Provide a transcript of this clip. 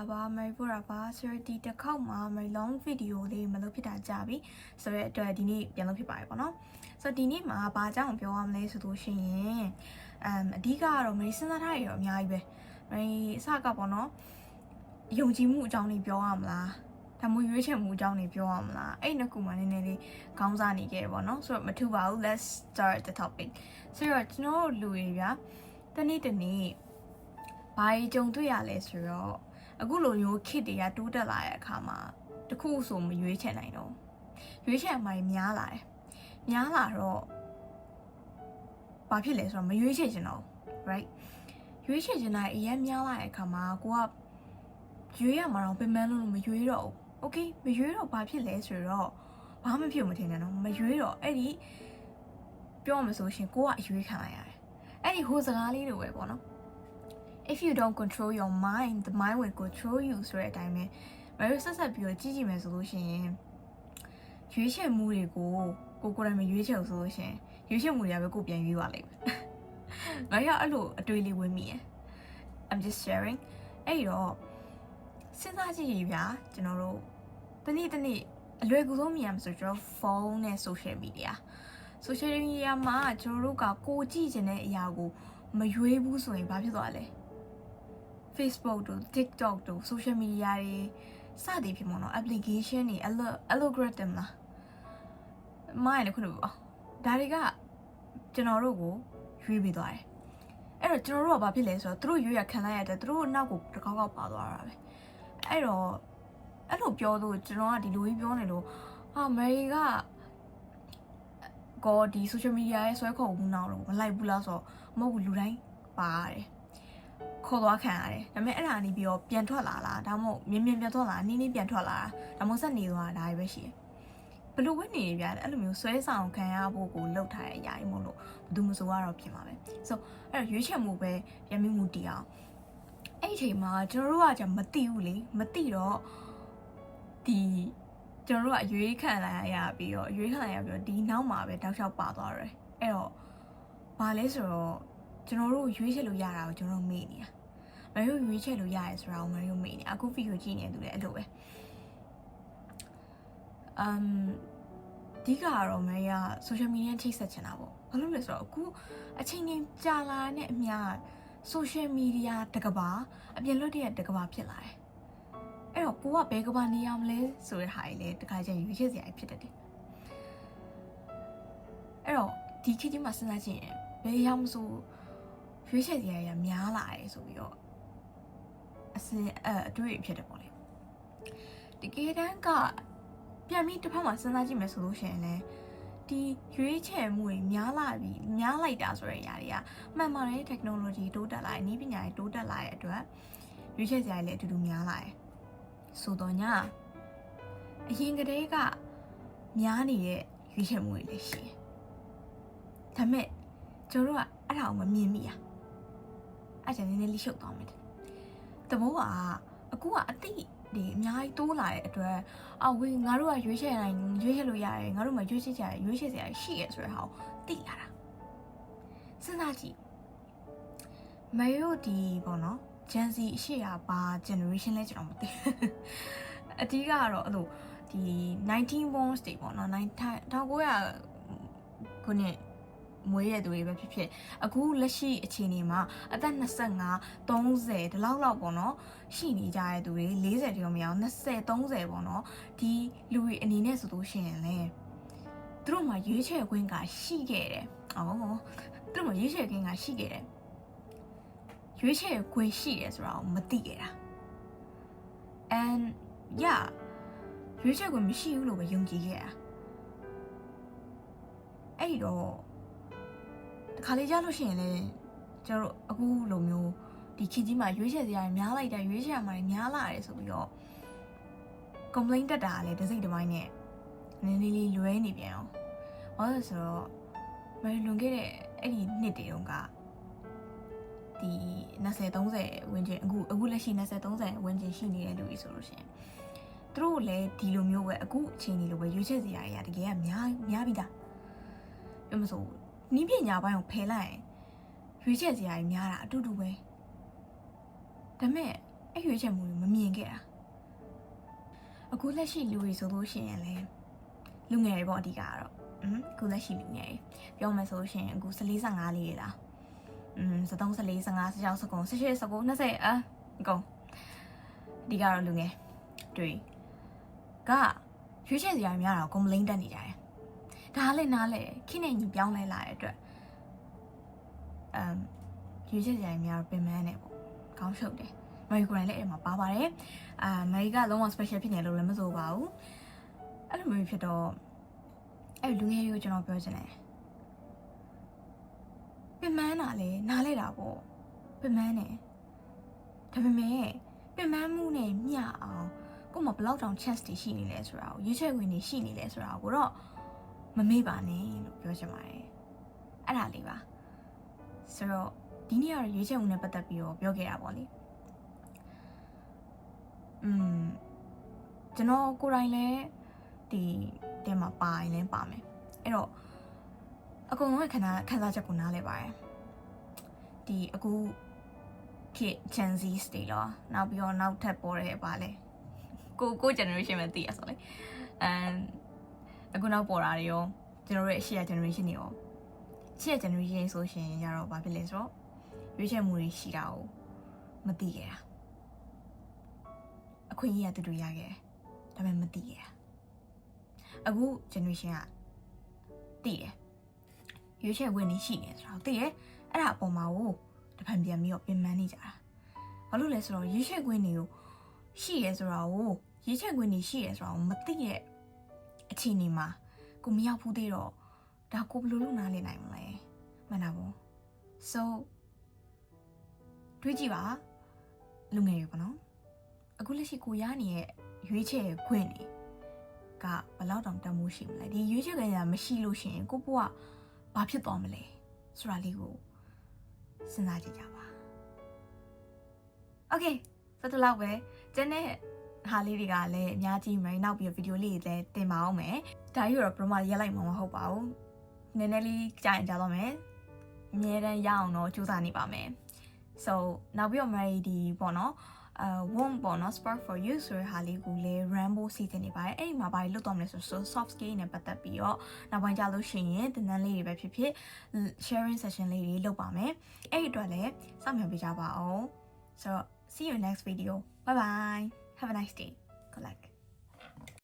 လာပါမယ်ဖို့ရပါဆိုတော့ဒီတစ်ခေါက်မှာမယ် long video လေးမလုပ်ဖြစ်တာကြာပြီဆိုတော့အတွက်ဒီနေ့ပြန်လုပ်ဖြစ်ပါတယ်ပေါ့နော်ဆိုတော့ဒီနေ့မှာဘာကြောင့်ပြောရမလဲဆိုလို့ရှိရင်အဓိကကတော့မယ်စဉ်းစားထားရတော့အများကြီးပဲမယ်အစကပေါ့နော်ယုံကြည်မှုအကြောင်းလေးပြောရမလားဒါမှမဟုတ်ရွေးချယ်မှုအကြောင်းလေးပြောရမလားအဲ့နှစ်ခုမှနည်းနည်းလေးခေါင်းစားနေခဲ့ပေါ့နော်ဆိုတော့မထူပါဘူး let's start the topic ဆိုတော့ကျွန်တော်လူတွေဗျာတနေ့ဘာကြီးကြုံတွေ့ရလဲဆိုတော့အခုလိုမျိုးခစ်တွေကတိုးတက်လာတဲ့အခါမှာတခုဆိုမရွေးချယ်နိုင်တော့ရွေးချယ်မှများလာတယ်များလာတော့ဘာဖြစ်လဲဆိုတော့မရွေးချယ်ချင်တော့ right ရွေးချယ်ချင်တဲ့အရင်များလာတဲ့အခါမှာကိုကရွေးရမှာတော့ပင်ပန်းလို့မရွေးတော့ဘူး okay မရွေးတော့ဘာဖြစ်လဲဆိုတော့ဘာမှမဖြစ်မထင်နဲ့နော်မရွေးတော့အဲ့ဒီပြောမှဆိုရှင်ကိုကအရွေးခံလိုက်ရတယ်အဲ့ဒီဟိုစကားလေးတွေပဲပေါ့နော်If you don't control your mind, the mind will control you ဆိုတဲ့အတိုင်းပဲမင်းဆက်ပြီးတော့ကြည့်ကြည့်မယ်ဆိုလို့ရှိရင်ရွေးချယ်မှုတွေကိုကိုယ်တိုင်မရွေးချယ်ဘူးဆိုလို့ရှိရင်ရွေးချယ်မှုတွေကပဲကိုပြန်ရွေးပါလိမ့်မယ်။ငါရအဲ့လိုအတွေ့အလေးဝင်မိရယ် I'm just sharing အဲ့တော့စဉ်းစားကြည့်ရဗျာကျွန်တော်တို့တနေ့အလွယ်ကူဆုံးမြင်ရမှာဆိုကျွန်တော်ဖုန်းနဲ့ social media မှာကျွန်တော်တို့ကကိုကြည့်ချင်တဲ့အရာကိုမရွေးဘူးဆိုရင်ဘာဖြစ်သွားလဲ Facebook တို့ TikTok တို့ social media တွေစသည်ဖြစ်မလို့ application တွေ algorithm လားမိုင်းလည်းခုနကဒါတွေကကျွန်တော်တို့ကိုရွေးပြီးသွားတယ်အဲ့တော့ကျွန်တော်တို့ကဘာဖြစ်လဲဆိုတော့သူတို့ရွေးရခံလိုက်ရတဲ့သူတို့နောက်ကိုတစ်ခေါက်ပါသွားတာပဲအဲ့တော့အဲ့လိုပြောလို့ကျွန်တော်ကဒီလိုကြီးပြောနေလို့မေရီကကောဒီ social media ရဲ့ဆွဲခေါ်မှုနောက်တော့မလိုက်ဘူးလားဆိုတော့မဟုတ်ဘူးလူတိုင်းပါရတယ်ခေါ်သွားခံရတယ်ဒါပေမဲ့အဲ့ဒါနေပြီးတော့ပြန်ထွက်လာလားဒါမှမဟုတ်မြင်ပြန်ထွက်လာနင်းပြန်ထွက်လာဒါမှမဟုတ်ဆက်နေသွားတာဒါပဲရှိတယ်ဘလို့ဝင်နေပြတယ်အဲ့လိုမျိုးဆွဲဆောင်ခံရဖို့ကိုလောက်ထားတဲ့အရာကြီးမို့လို့ဘယ်သူမှဆိုတော့ဖြစ်မှာပဲဆိုအဲ့တော့ရွေးချယ်မှုပဲပြန်ပြီးမှုတည်အောင်အဲ့ဒီအချိန်မှာကျွန်တော်တို့ကじゃမသိဘူးလေမသိတော့ဒီကျွန်တော်တို့ကရွေးခံလိုက်ရပြီးတော့ဒီနောက်မှာပဲတောက်လျှောက်ပါသွားတယ်အဲ့တော့ဘာလဲဆိုတော့ကျွန်တော်တို့ရွေးချယ်လို့ရတာကိုကျွန်တော်မေ့နေတာမင်းတို့ရွေးချယ်လို့ရတယ်ဆိုတာကိုမင်းတို့မေ့နေအခုဗီဒီယိုကြည့်နေသူလည်းအဲ့လိုပဲဒီကတော့မင်းက social media ချိတ်ဆက်ချင်တာပေါ့ဘာလို့လဲဆိုတော့အခုအချိန်ကြီးကြာလာတဲ့အမျှ social media တကဘာအပြင်လွတ်တဲ့တကဘာဖြစ်လာတယ်အဲ့တော့ကိုကဘယ်ကဘာနေရမလဲဆိုတဲ့ဟာကြီးလေတခါကျရင်ရွေးချယ်စရာဖြစ်တတ်တယ်အဲ့တော့ဒီခေတ်ကြီးမှာစဉ်းစားကြည့်ရင်ဘယ်ရောက်မဆိုရွေးချယ်စရာတွေများလာတယ်ဆိုပြီးတော့အတွေ့ဖြစ်တယ်ပေါ့လေတကယ်တမ်းကပြန်ပြီးတစ်ဖက်မှာစဉ်းစားကြည့်မယ်ဆိုလို့ရှိရင်လည်းဒီရွေးချယ်မှုတွေများလိုက်တာဆိုတဲ့အရာတွေကမှန်ပါတယ် technology တိုးတက်လာတယ်နည်းပညာတွေတိုးတက်လာတဲ့အတွက်ရွေးချယ်စရာတွေလည်းအတူတူများလာတယ်ဆိုတော့ညာအရင်ကတည်းကများနေတဲ့ရွေးချယ်မှုတွေလည်းရှိတယ်ဒါပေမဲ့ကျွန်တော်တို့ကအဲ့ဒါကိုမမြင်မိရအဲ့ဒါနည်းနည်းလေးရှုပ်သွားမယ်တဘောကအခုကအတိဒီအများကြီးတိုးလာတဲ့အတွက်ဝေးငါတို့ကရွေးချယ်လို့ရတယ်ငါတို့မှရွေးချယ်စရာရှိရဆိုတဲ့ဟာကိုသိလာတာစဉ်းစားကြည့်မေတို့ဒီပေါ့နော် Gen Z အရှိရာဘာ generation လဲကျွန်တော်မသိအတီးကတော့အဲ့လိုဒီ19 bonds တွေပေါ့နော်1900ခုနှစ်မွေးရတဲ့သူတွေပဲဖြစ်ဖြစ်အခုလက်ရှိအခြေအနေမှာအသက်25 30ဒီလောက်ပေါ့နော်ရှိနေကြတဲ့သူတွေ40ကျော်မရအောင်20 30ပေါ့နော်ဒီလူတွေအနေနဲ့ဆိုလို့ရှိရင်လေသူတို့မှာရွေးချယ်ခွင့်ကရှိခဲ့တယ်သူတို့မှာရွေးချယ်ခွင့်ကရှိခဲ့တယ်ရွေးချယ်ခွင့်ရှိတယ်ဆိုတာကိုမသိခဲ့တာ and yeah ရွေးချယ်ခွင့်မရှိဘူးလို့ပဲယုံကြည်ခဲ့တာအဲ့တော့တခါလေးကြားလို့ရှိရင်လည်းကျွန်တော်တို့အခုလိုမျိုးဒီခေတ်ကြီးမှာရွေးချယ်စရာတွေများလိုက်တာရွေးချယ်မှာများလာတယ်ဆိုပြီးတော့ complaint တက်တာလည်းတစ်စိတ်တစ်ပိုင်းနဲ့နည်းနည်းလေးလွဲနေပြန်အောင်ဘာလို့ဆိုတော့မလွန်ခဲ့တဲ့အဲ့ဒီနှစ်တွေတုန်းကဒီ20 30ဝန်းကျင်အခုလက်ရှိ20 30ဝန်းကျင်ရှိနေတဲ့လူတွေဆိုလို့ရှိရင်သူတို့လည်းဒီလိုမျိုးပဲအခုအချိန်ကြီးလိုပဲရွေးချယ်စရာတွေကတကယ်ကများပြီးသားပြောမစို့နီးပညာပိုင်းကိုဖယ်လိုက်ရင်ရွေးချယ်စရာတွေများတာအတူတူပဲဒါပေမဲ့ အဲ့ရွေးချယ်မှုတွေမမြင်ခဲ့တာအခုလက်ရှိလူတွေဆိုလို့ရှိရင်လည်းလူငယ်တွေပေါ့အဓိကကတော့အခုလက်ရှိလူငယ်တွေပြောမယ်ဆိုလို့ရှိရင်အခု14 15လေးလား73 14 15 16 19 18 19 20အကုန်ဒီကတော့လူငယ်တွေကရွေးချယ်စရာများတာကိုမလိမ့်တက်နေကြတယ်ဒါလည်းနားလေခိနေညီပြောင်းလဲလာတဲ့အတွက်ရွေးချယ်စရာများတော့ပင်ပန်းနေပေါ့ကောင်းရှုပ်တယ်မေရီကိုယ်တိုင်လည်းအဲ့မှာပါပါတယ်မေရီကလုံးဝ special ဖြစ်နေလို့လည်းမဆိုပါဘူးအဲ့လိုမျိုးဖြစ်တော့အဲ့လူငယ်တွေကိုကျွန်တော်ပြောချင်တယ်ပင်ပန်းတာလေနားလဲတာပေါ့ပင်ပန်းနေဒါပေမဲ့ပင်ပန်းမှုနဲ့မျှအောင်ကို့မှာဘယ်လောက်တောင် chance တွေရှိနေလဲဆိုတာကိုရွေးချယ်ခွင့်တွေရှိနေလဲဆိုတာကိုတော့မမေ့ပါနဲ့လို့ပြောချင်ပါတယ်အဲ့ဒါလေးပါဆိုတော့ဒီနေ့ကတော့ရွေးချယ်မှုနဲ့ပတ်သက်ပြီးတော့ပြောခဲ့တာပေါ့လေကျွန်တော်ကိုယ်တိုင်လည်းဒီတဲမှာပါရင်လည်းပါမယ်အဲ့တော့အကုန်လုံးရဲ့ခန်းစားချက်ကိုနားလဲပါတယ်ဒီအခုခေတ် Gen Z တွေတော့နောက်ပြီးတော့နောက်ထပ်ပေါ်တဲ့ပါလဲကို generation ပဲသိရဆိုလေအခုနောက်ပေါ်တာတွေရောကျွန်တော်တို့ရဲ့ရှေ့ generation တွေရောရှေ့ generation ဆိုရှင်ရတော့ဘာဖြစ်လဲဆိုတော့ရွေးချယ်မှုတွေရှိတာကိုမသိခဲ့တာအခွင့်အရေးကတူတူရခဲ့တယ်ဒါပေမဲ့မသိခဲ့တာအခု generation ကသိတယ်ရွေးချယ်ခွင့်တွေရှိနေဆိုတော့သိတယ်အဲ့ဒါအပေါ်မှာကိုတဖန်ပြန်ပြီးတော့ပြင်ပန်းနေကြတာဘာလို့လဲဆိုတော့ရွေးချယ်ခွင့်တွေကိုရှိရဲဆိုတာကိုရွေးချယ်ခွင့်တွေရှိရဲဆိုတာကိုမသိရဲ့အခြေအနေမှာကိုမရောက်ဘူးသေးတော့ဒါကိုဘယ်လိုလုပ်နားလည်နိုင်မလဲမှန်တာပေါ့ so တွေးကြည့်ပါလူငယ်တွေပေါ့နော်အခုလက်ရှိကိုရနေတဲ့ရွေးချယ်ခွင့်တွေကဘယ်လောက်တောင်တန်ဖိုးရှိမလဲဒီရွေးချယ်ခွင့်ကမရှိလို့ရှိရင်ကိုဘွားဘာဖြစ်သွားမလဲဆိုတာလေးကိုစဉ်းစားကြည့်ကြပါ Okay ဆိုတော့လောက်ပဲကျန်တဲ့ဟာလေးတွေကလည်းအများကြီးမယ်နောက်ပြီးဗီဒီယိုလေးတွေလည်းတင်ပါအောင်မယ်ဒါကြီးတော့ပရမရက်လိုက်မှာမဟုတ်ပါဘူးနည်းနည်းလေးကြာရင်ကြာတော့မယ်အများတန်းရအောင်တော့ကြိုးစားနေပါမယ် so နောက်ပြီးတော့ Mary ဒီပေါ့နော်warm ပေါ့နော် spark for you ဆိုတဲ့ဟာလေးကိုလည်း Rambo season နေပါတယ်အဲ့ဒီမှာဘာတွေလုပ်တော့မလဲဆိုတော့ soft skill နဲ့ပတ်သက်ပြီးတော့နောက်ပိုင်းကြလို့ရှိရင်သင်တန်းလေးတွေပဲဖြစ်ဖြစ် sharing session လေးတွေလုပ်ပါမယ်အဲ့ဒီအတွက်လည်းစောင့်မျှော်ပေးကြပါအောင် so see you in next video bye bye have a nice day good luck